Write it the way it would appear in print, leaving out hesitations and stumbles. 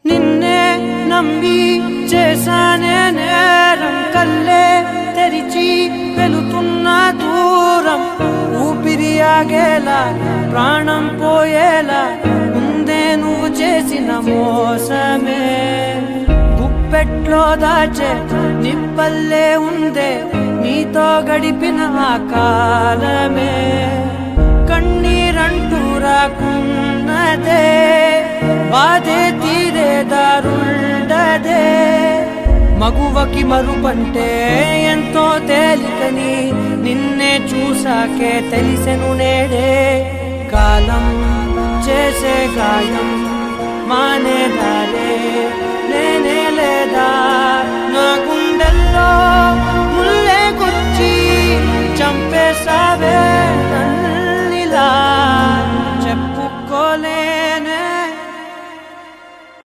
నిన్నే నమ్మి చేశానే నేరం, కల్లే తెరిచి వెళుతున్న దూరం, ఊపిరి ఆగేలా ప్రాణం పోయేలా ముందే నువ్వు చేసిన మోసమే. గుప్పెట్లో దాచే నిప్పల్లే ఉందే నీతో గడిపిన ఆ కాలమే. కన్నీరంటూ రాకున్నదే బాధే తీరే దారుండదే. మగువకి మరుపంటే ఎంతో తేలికని నిన్నే చూసాకే తెలిసెను నేడే. కాలం చేసే గాయం మానేదా